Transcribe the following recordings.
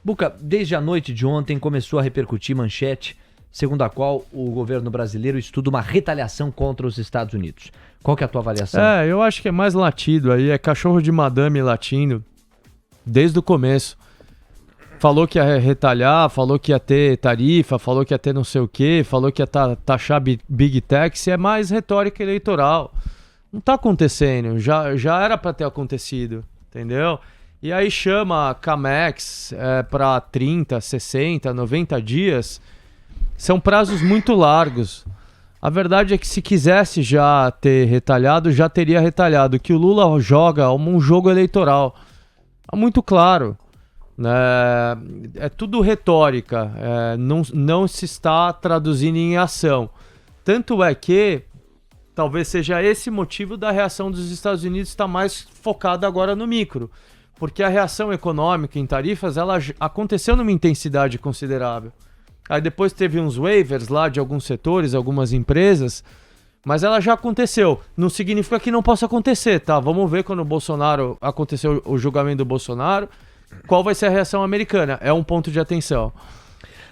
Buca, desde a noite de ontem começou a repercutir manchete, segundo a qual o governo brasileiro estuda uma retaliação contra os Estados Unidos. Qual que é a tua avaliação? Eu acho que é mais latido aí, é cachorro de madame latindo, desde o começo. Falou que ia retalhar, falou que ia ter tarifa, falou que ia ter não sei o quê, falou que ia taxar Big Techs, é mais retórica eleitoral. Não tá acontecendo, já era para ter acontecido, entendeu? E aí chama Camex para 30, 60, 90 dias, são prazos muito largos. A verdade é que se quisesse já ter retalhado, já teria retalhado. Que o Lula joga é um jogo eleitoral. É muito claro. É tudo retórica, não se está traduzindo em ação. Tanto é que talvez seja esse motivo da reação dos Estados Unidos estar mais focada agora no micro, porque a reação econômica em tarifas ela aconteceu numa intensidade considerável. Aí depois teve uns waivers lá de alguns setores, algumas empresas, mas ela já aconteceu. Não significa que não possa acontecer, tá? Vamos ver quando o Bolsonaro aconteceu o julgamento do Bolsonaro. Qual vai ser a reação americana? É um ponto de atenção.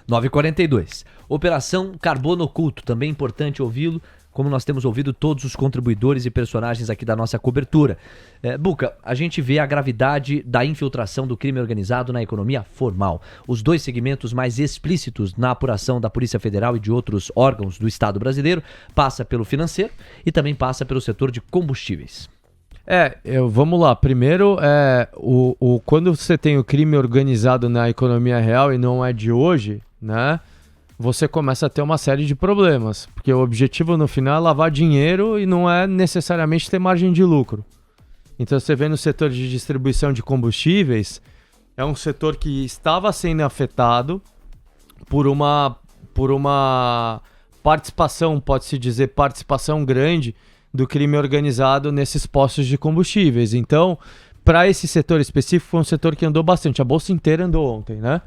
9h42. Operação Carbono Oculto, também importante ouvi-lo, como nós temos ouvido todos os contribuidores e personagens aqui da nossa cobertura. Buca, a gente vê a gravidade da infiltração do crime organizado na economia formal. Os dois segmentos mais explícitos na apuração da Polícia Federal e de outros órgãos do Estado brasileiro passa pelo financeiro e também passa pelo setor de combustíveis. Vamos lá. Primeiro, quando você tem o crime organizado na economia real e não é de hoje, né? Você começa a ter uma série de problemas. Porque o objetivo no final é lavar dinheiro e não é necessariamente ter margem de lucro. Então você vê no setor de distribuição de combustíveis, é um setor que estava sendo afetado por uma participação, pode-se dizer, participação grande do crime organizado nesses postos de combustíveis. Então, para esse setor específico, foi um setor que andou bastante. A bolsa inteira andou ontem, né?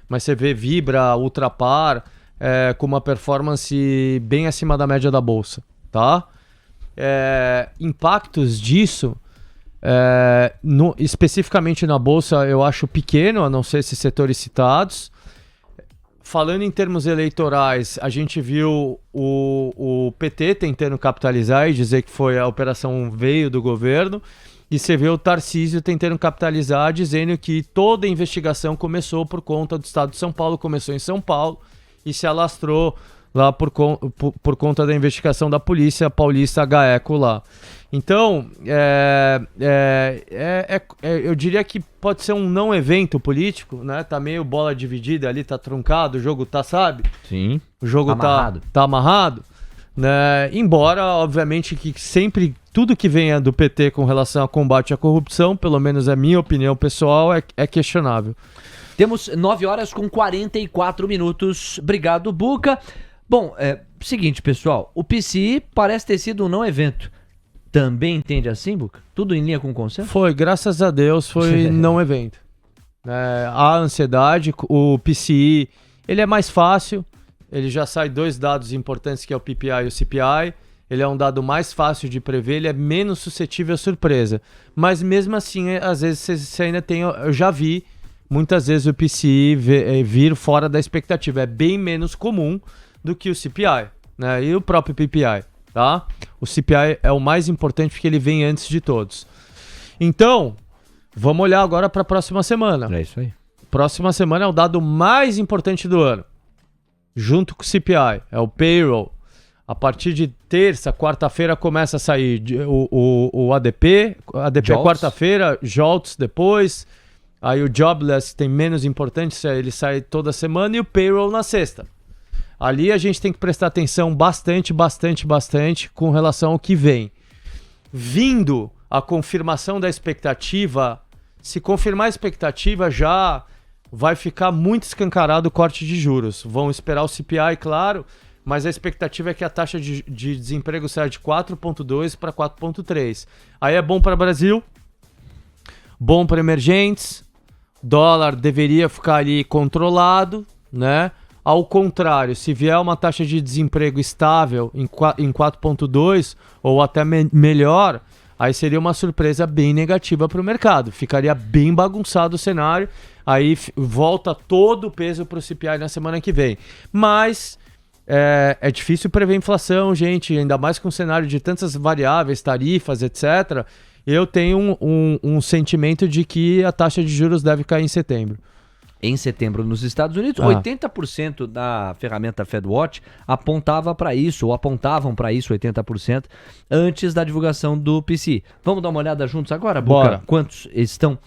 Mas você vê Vibra, Ultrapar, com uma performance bem acima da média da bolsa, tá? Impactos disso, especificamente na bolsa, eu acho pequeno, a não ser esses setores citados. Falando em termos eleitorais, a gente viu o PT tentando capitalizar e dizer que foi a operação veio do governo, e você vê o Tarcísio tentando capitalizar, dizendo que toda a investigação começou por conta do Estado de São Paulo, começou em São Paulo e se alastrou lá por conta da investigação da Polícia Paulista GAECO lá. Então, eu diria que pode ser um não evento político, né? Tá meio bola dividida ali, tá truncado, o jogo tá, sabe? Sim. O jogo amarrado. Tá amarrado, né? Embora, obviamente, que sempre tudo que venha do PT com relação ao combate à corrupção, pelo menos é minha opinião pessoal, é questionável. Temos 9h44. Obrigado, Buca. Bom, seguinte, pessoal, o PCI parece ter sido um não evento. Também entende assim, Buca? Tudo em linha com o consenso? Foi, graças a Deus, foi não evento. A ansiedade, o PCI, ele é mais fácil, ele já sai dois dados importantes que é o PPI e o CPI, ele é um dado mais fácil de prever, ele é menos suscetível à surpresa. Mas mesmo assim, às vezes você ainda tem, eu já vi muitas vezes o PCI vir fora da expectativa, é bem menos comum do que o CPI, né? E o próprio PPI. Tá? O CPI é o mais importante porque ele vem antes de todos. Então, vamos olhar agora para a próxima semana. É isso aí. Próxima semana é o dado mais importante do ano. Junto com o CPI, é o payroll. A partir de terça, quarta-feira começa a sair o ADP. ADP é quarta-feira, JOLTS depois. Aí o Jobless tem menos importância, ele sai toda semana. E o payroll na sexta. Ali a gente tem que prestar atenção bastante com relação ao que vem. Vindo a confirmação da expectativa, se confirmar a expectativa já vai ficar muito escancarado o corte de juros. Vão esperar o CPI, claro, mas a expectativa é que a taxa de desemprego saia de 4,2 para 4,3. Aí é bom para o Brasil, bom para emergentes, dólar deveria ficar ali controlado, né? Ao contrário, se vier uma taxa de desemprego estável em 4,2 ou até melhor, aí seria uma surpresa bem negativa para o mercado. Ficaria bem bagunçado o cenário. aí volta todo o peso para o CPI na semana que vem. Mas é difícil prever inflação, gente, ainda mais com um cenário de tantas variáveis, tarifas, etc. Eu tenho um sentimento de que a taxa de juros deve cair em setembro. Em setembro nos Estados Unidos, 80% da ferramenta FedWatch apontava para isso, ou apontavam para isso 80% antes da divulgação do PCI. Vamos dar uma olhada juntos agora, Buca? Bora. Quantos estão,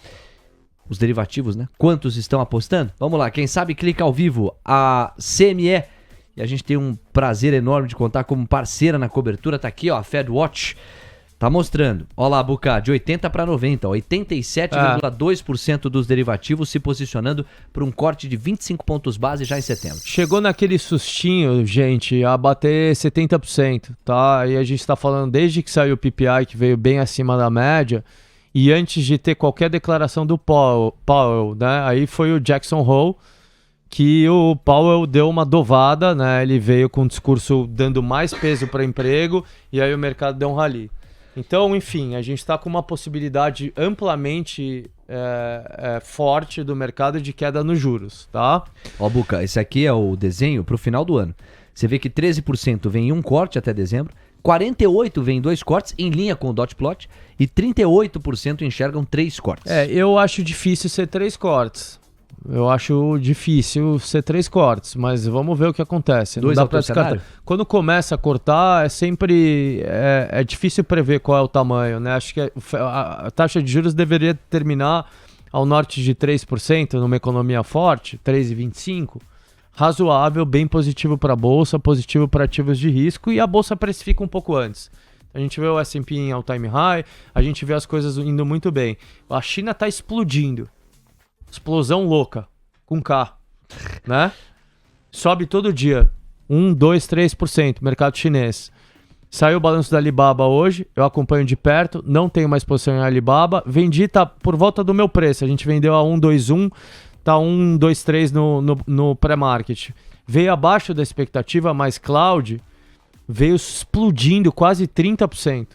os derivativos, né? Quantos estão apostando? Vamos lá, quem sabe clica ao vivo, a CME, e a gente tem um prazer enorme de contar como parceira na cobertura, tá aqui ó, a FedWatch. Tá mostrando. Olha lá, Buca, de 80 para 90, 87,2% dos derivativos se posicionando por um corte de 25 pontos base já em setembro. Chegou naquele sustinho, gente, a bater 70%, tá? E a gente tá falando desde que saiu o PPI, que veio bem acima da média, e antes de ter qualquer declaração do Powell, né? Aí foi o Jackson Hole, que o Powell deu uma dovada, né? Ele veio com um discurso dando mais peso para emprego, e aí o mercado deu um rally. Então, enfim, a gente está com uma possibilidade amplamente forte do mercado de queda nos juros, tá? Ó, Buca, esse aqui é o desenho para o final do ano. Você vê que 13% vem em um corte até dezembro, 48% vem em 2 cortes, em linha com o dot plot, e 38% enxergam 3 cortes. Eu acho difícil ser 3 cortes. Eu acho difícil ser 3 cortes, mas vamos ver o que acontece. Não dá pra descartar. Quando começa a cortar, é sempre difícil prever qual é o tamanho, né? Acho que a taxa de juros deveria terminar ao norte de 3%, numa economia forte, 3,25%. Razoável, bem positivo para a bolsa, positivo para ativos de risco, e a bolsa precifica um pouco antes. A gente vê o S&P em all-time high, a gente vê as coisas indo muito bem. A China está explodindo. Explosão louca, com K, né? Sobe todo dia, 1, 2, 3%, mercado chinês. Saiu o balanço da Alibaba hoje, eu acompanho de perto, não tenho mais posição em Alibaba. Vendi, tá por volta do meu preço, a gente vendeu a 121, tá 123 no pré-market. Veio abaixo da expectativa, mas cloud veio explodindo quase 30%.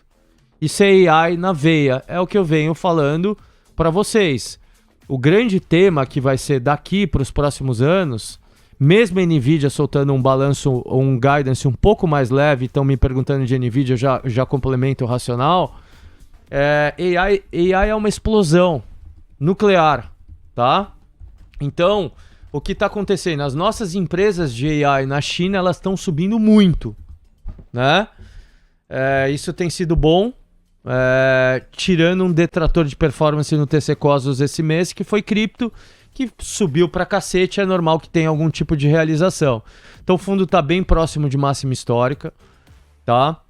Isso é AI na veia, é o que eu venho falando para vocês. O grande tema que vai ser daqui para os próximos anos, mesmo a NVIDIA soltando um balanço, um guidance um pouco mais leve, estão me perguntando de NVIDIA, já complemento o racional, AI é uma explosão nuclear, tá? Então, o que está acontecendo? As nossas empresas de AI na China, elas estão subindo muito, né? Isso tem sido bom. Tirando um detrator de performance no TC Cosmos esse mês, que foi cripto, que subiu pra cacete, é normal que tenha algum tipo de realização. Então o fundo tá bem próximo de máxima histórica, tá?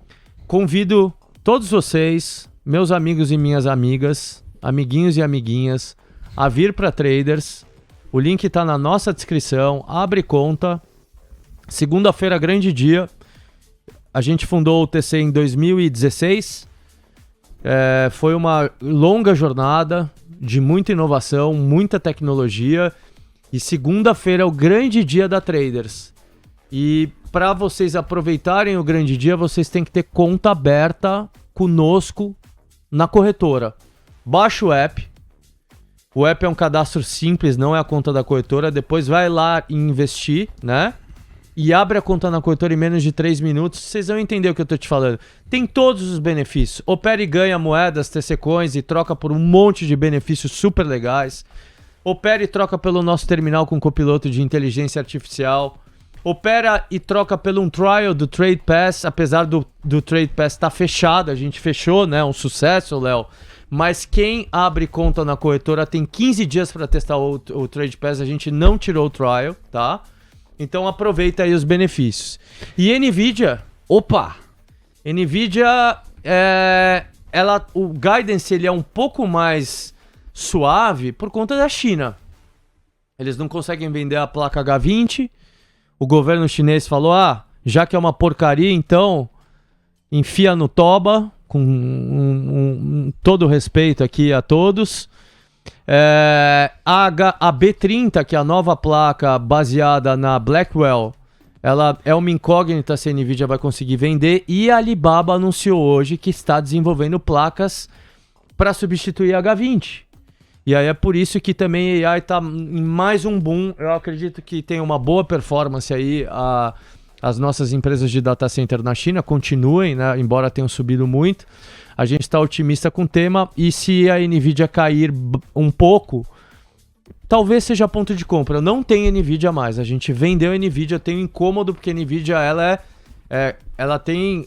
Convido todos vocês, meus amigos e minhas amigas, amiguinhos e amiguinhas, a vir para Traders. O link tá na nossa descrição, abre conta. Segunda-feira, grande dia. A gente fundou o TC em 2016. Foi uma longa jornada de muita inovação, muita tecnologia, e segunda-feira é o grande dia da Traders. E para vocês aproveitarem o grande dia, vocês têm que ter conta aberta conosco na corretora. Baixa o app. O app é um cadastro simples, não é a conta da corretora. Depois vai lá e investir, né? E abre a conta na corretora em menos de 3 minutos, vocês vão entender o que eu tô te falando. Tem todos os benefícios. Opera e ganha moedas, TC Coins, e troca por um monte de benefícios super legais. Opera e troca pelo nosso terminal com copiloto de inteligência artificial. Opera e troca pelo um trial do Trade Pass, apesar do Trade Pass estar fechado. A gente fechou, né? Um sucesso, Léo. Mas quem abre conta na corretora tem 15 dias para testar o Trade Pass. A gente não tirou o trial, tá? Então aproveita aí os benefícios. E NVIDIA, NVIDIA, o guidance ele é um pouco mais suave por conta da China. Eles não conseguem vender a placa H20. O governo chinês falou, já que é uma porcaria, então enfia no toba, com todo respeito aqui a todos. A B30, que é a nova placa baseada na Blackwell, ela é uma incógnita se a NVIDIA vai conseguir vender, e a Alibaba anunciou hoje que está desenvolvendo placas para substituir a H20. E aí é por isso que também AI está em mais um boom. Eu acredito que tem uma boa performance aí. As nossas empresas de data center na China continuem, né? Embora tenham subido muito. A gente está otimista com o tema. E se a NVIDIA cair um pouco, talvez seja ponto de compra. Eu não tenho NVIDIA mais. A gente vendeu a NVIDIA. Eu tenho incômodo porque a NVIDIA ela tem,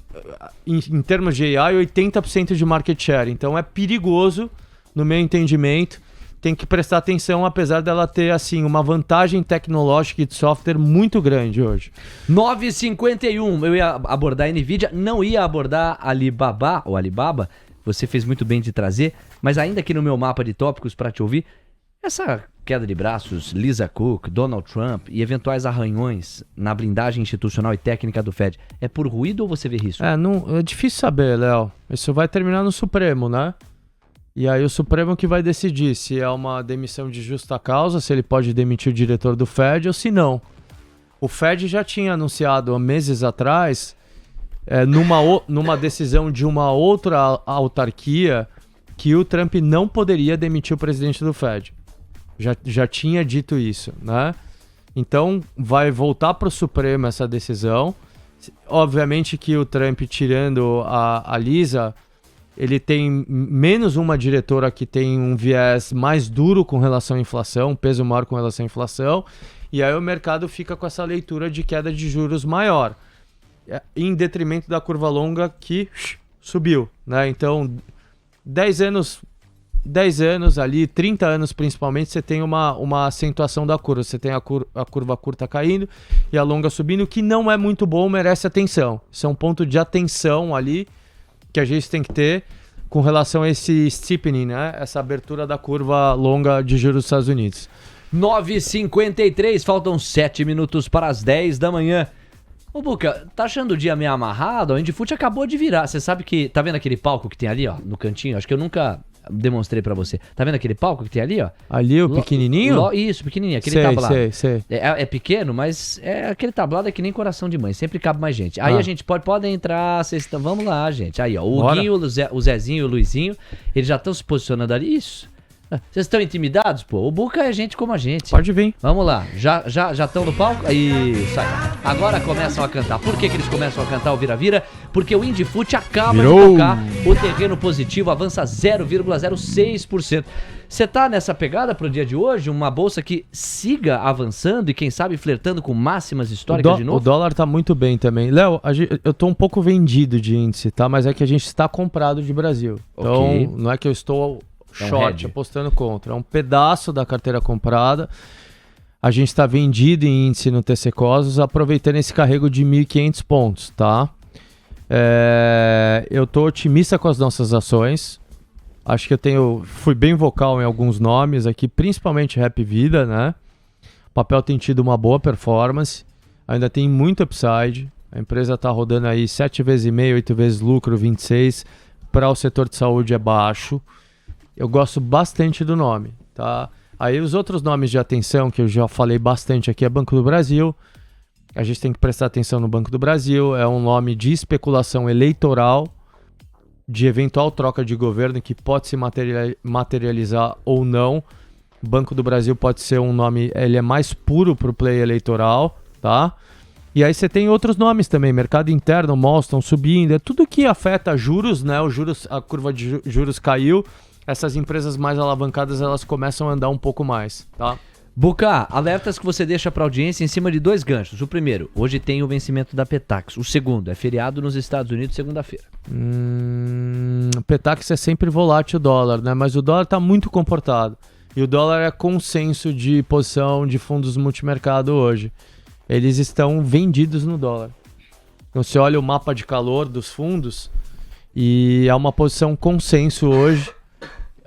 em termos de AI, 80% de market share. Então é perigoso, no meu entendimento. Tem que prestar atenção, apesar dela ter assim uma vantagem tecnológica e de software muito grande hoje. 9h51, eu ia abordar a NVIDIA, não ia abordar Alibaba, ou Alibaba, você fez muito bem de trazer, mas ainda aqui no meu mapa de tópicos para te ouvir, essa queda de braços, Lisa Cook, Donald Trump e eventuais arranhões na blindagem institucional e técnica do Fed, é por ruído ou você vê risco? É difícil saber, Léo. Isso vai terminar no Supremo, né? E aí o Supremo que vai decidir se é uma demissão de justa causa, se ele pode demitir o diretor do Fed ou se não. O Fed já tinha anunciado há meses atrás, numa decisão de uma outra autarquia, que o Trump não poderia demitir o presidente do Fed. Já tinha dito isso, né? Então vai voltar para o Supremo essa decisão. Obviamente que o Trump, tirando a Lisa, ele tem menos uma diretora que tem um viés mais duro com relação à inflação, um peso maior com relação à inflação, e aí o mercado fica com essa leitura de queda de juros maior, em detrimento da curva longa que subiu, né? Então, 10 anos ali, 30 anos principalmente, você tem uma acentuação da curva. Você tem a curva curta caindo e a longa subindo, que não é muito bom, merece atenção. Isso é um ponto de atenção ali que a gente tem que ter com relação a esse steepening, né? Essa abertura da curva longa de juros dos Estados Unidos. 9h53, faltam 7 minutos para as 10 da manhã. Ô Buca, tá achando o dia meio amarrado? O Indifute acabou de virar. Você sabe que... Tá vendo aquele palco que tem ali, ó, no cantinho? Acho que eu nunca demonstrei pra você. Tá vendo aquele palco que tem ali, ó? Ali, o pequenininho? Isso, pequenininho, aquele tablado. Sei. É pequeno, mas é aquele tablado é que nem coração de mãe, sempre cabe mais gente. Aí a gente pode entrar, vamos lá, gente. Aí, ó, o Guinho, o Zezinho e o Luizinho, eles já estão se posicionando ali. Isso. Vocês estão intimidados, pô? O Buca é gente como a gente. Pode vir. Vamos lá. Já estão no palco? Isso aí. Agora começam a cantar. Por que eles começam a cantar o Vira-Vira? Porque o Indifute acaba de tocar. O terreno positivo avança 0,06%. Você tá nessa pegada pro dia de hoje? Uma bolsa que siga avançando e quem sabe flertando com máximas históricas de novo? O dólar tá muito bem também. Léo, eu tô um pouco vendido de índice, tá? Mas é que a gente está comprado de Brasil. Então, não é que eu estou... short, apostando contra. É um pedaço da carteira comprada. A gente está vendido em índice no TC Cosmos, aproveitando esse carrego de 1.500 pontos, tá? Eu tô otimista com as nossas ações. Acho que fui bem vocal em alguns nomes aqui, principalmente Rap Vida, né? O papel tem tido uma boa performance. Ainda tem muito upside. A empresa está rodando aí 7 vezes e meio, 8 vezes lucro, 26. Para o setor de saúde é baixo. Eu gosto bastante do nome, tá? Aí os outros nomes de atenção, que eu já falei bastante aqui, é Banco do Brasil. A gente tem que prestar atenção no Banco do Brasil. É um nome de especulação eleitoral, de eventual troca de governo que pode se materializar ou não. O Banco do Brasil pode ser um nome, ele é mais puro para o play eleitoral, tá? E aí você tem outros nomes também, mercado interno, Molston subindo, é tudo que afeta juros, né? A curva de juros caiu. Essas empresas mais alavancadas, elas começam a andar um pouco mais, tá? Buca, alertas que você deixa para a audiência em cima de 2 ganchos. O primeiro, hoje tem o vencimento da Petax. O segundo, é feriado nos Estados Unidos, segunda-feira. Petax é sempre volátil o dólar, né? Mas o dólar tá muito comportado. E o dólar é consenso de posição de fundos multimercado hoje. Eles estão vendidos no dólar. Então você olha o mapa de calor dos fundos e é uma posição consenso hoje.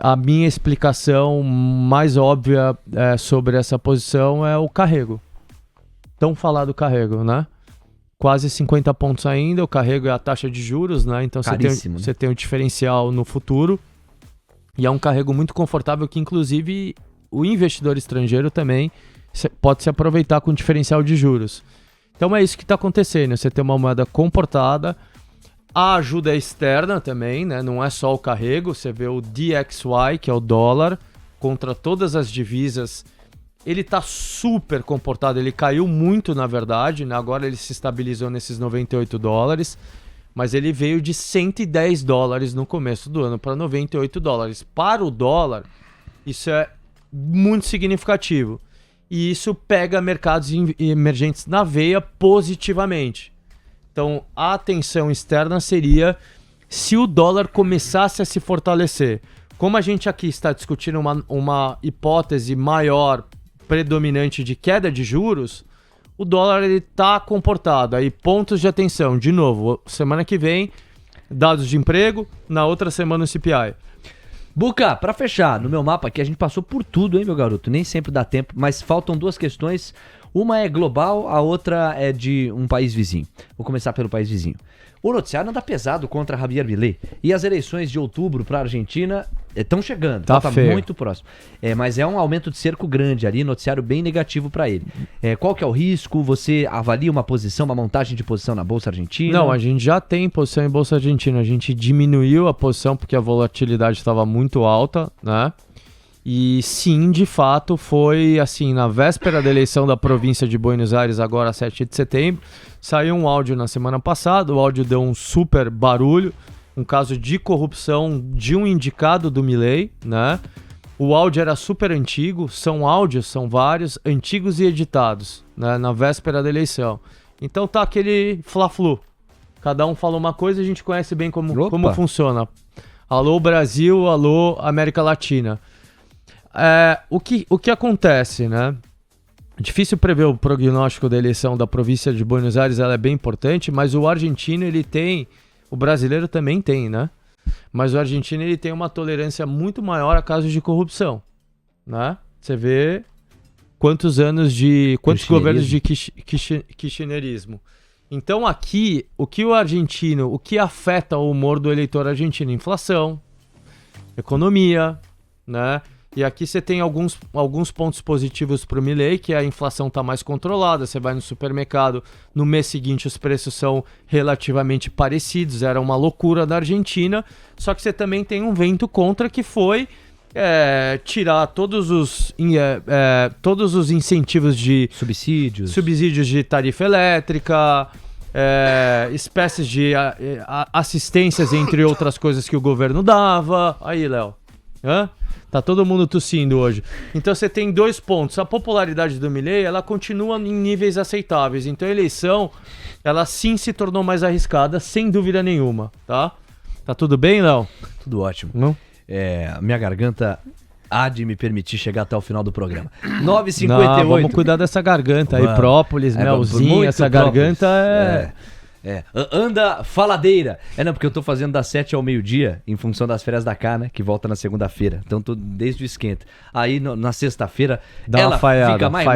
A minha explicação mais óbvia sobre essa posição é o carrego. Tão falado carrego, né? Quase 50 pontos ainda, o carrego é a taxa de juros, né? Então você tem um diferencial no futuro. E é um carrego muito confortável que, inclusive, o investidor estrangeiro também pode se aproveitar com diferencial de juros. Então é isso que está acontecendo. Você tem uma moeda comportada. A ajuda externa também, né? Não é só o carrego, você vê o DXY, que é o dólar, contra todas as divisas, ele tá super comportado, ele caiu muito na verdade, né? Agora ele se estabilizou nesses 98 dólares, mas ele veio de 110 dólares no começo do ano para 98 dólares. Para o dólar, isso é muito significativo. E isso pega mercados emergentes na veia positivamente. Então, a atenção externa seria se o dólar começasse a se fortalecer. Como a gente aqui está discutindo uma hipótese maior, predominante de queda de juros, o dólar está comportado. Aí, pontos de atenção. De novo, semana que vem, dados de emprego, na outra semana o CPI. Buca, pra fechar, no meu mapa aqui a gente passou por tudo, hein, meu garoto? Nem sempre dá tempo, mas faltam duas questões. Uma é global, a outra é de um país vizinho. Vou começar pelo país vizinho. O noticiário anda pesado contra Javier Milei. E as eleições de outubro para a Argentina estão chegando. Tá feio. Muito próximo. Mas é um aumento de cerco grande ali, noticiário bem negativo para ele. Qual que é o risco? Você avalia uma posição, uma montagem de posição na Bolsa Argentina? Não, a gente já tem posição em Bolsa Argentina. A gente diminuiu a posição porque a volatilidade estava muito alta, né? E sim, de fato, foi assim, na véspera da eleição da província de Buenos Aires, agora 7 de setembro, saiu um áudio na semana passada, o áudio deu um super barulho, um caso de corrupção de um indicado do Milei, né? O áudio era super antigo, são vários, antigos e editados, né? Na véspera da eleição. Então tá aquele fla-flu. Cada um fala uma coisa e a gente conhece bem como funciona. Alô Brasil, alô América Latina. O que acontece, né? Difícil prever o prognóstico da eleição da província de Buenos Aires, ela é bem importante, mas o argentino ele tem, o brasileiro também tem, né? Mas o argentino ele tem uma tolerância muito maior a casos de corrupção, né? Você vê quantos governos de kirchnerismo. Então aqui, o que afeta o humor do eleitor argentino? Inflação, economia, né? E aqui você tem alguns pontos positivos para o Milei, que a inflação está mais controlada, você vai no supermercado, no mês seguinte os preços são relativamente parecidos, era uma loucura da Argentina, só que você também tem um vento contra que foi tirar todos os incentivos de subsídios de tarifa elétrica, espécies de assistências, entre outras coisas que o governo dava. Aí, Léo, tá todo mundo tossindo hoje. Então você tem dois pontos. A popularidade do Milei, ela continua em níveis aceitáveis. Então a eleição, ela sim se tornou mais arriscada, sem dúvida nenhuma, tá? Tá tudo bem, Léo? Tudo ótimo. Não? Minha garganta há de me permitir chegar até o final do programa. 9h58. Vamos cuidar dessa garganta aí. Própolis, melzinho, essa garganta anda faladeira. Não, porque eu tô fazendo das 7 ao meio-dia, em função das férias da Cá, né? Que volta na segunda-feira. Então tô desde o esquenta. Aí na sexta-feira ela fica mais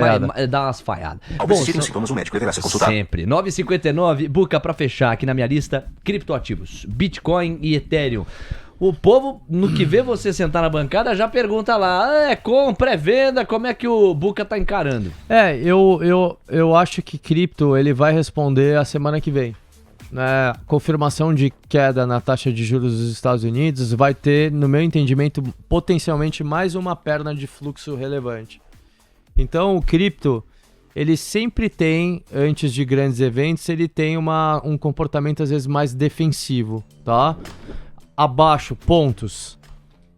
dá umas falhadas. Ao persistir nos sintomas, o médico deverá ser consultado. Sempre. 9h59, Buca, pra fechar aqui na minha lista, criptoativos, Bitcoin e Ethereum. O povo, no que vê você sentar na bancada, já pergunta lá, compra, venda, como é que o Buca tá encarando? Eu acho que cripto ele vai responder a semana que vem. Confirmação de queda na taxa de juros dos Estados Unidos vai ter, no meu entendimento, potencialmente mais uma perna de fluxo relevante. Então o cripto, ele sempre tem, antes de grandes eventos, ele tem um comportamento às vezes mais defensivo, tá? Abaixo, pontos.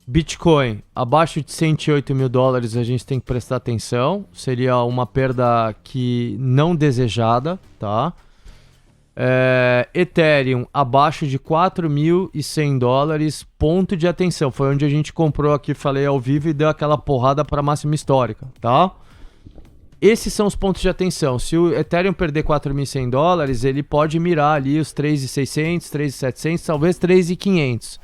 Bitcoin, abaixo de 108 mil dólares a gente tem que prestar atenção. Seria uma perda que não desejada, tá? Ethereum, abaixo de 4.100 dólares, ponto de atenção. Foi onde a gente comprou aqui, falei ao vivo, e deu aquela porrada para máxima histórica, tá? Esses são os pontos de atenção. Se o Ethereum perder 4.100 dólares, ele pode mirar ali os 3.600, 3.700, talvez 3.500.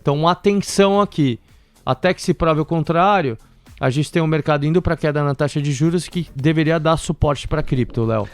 Então, atenção aqui. Até que se prove o contrário, a gente tem um mercado indo para queda na taxa de juros que deveria dar suporte para cripto, Léo.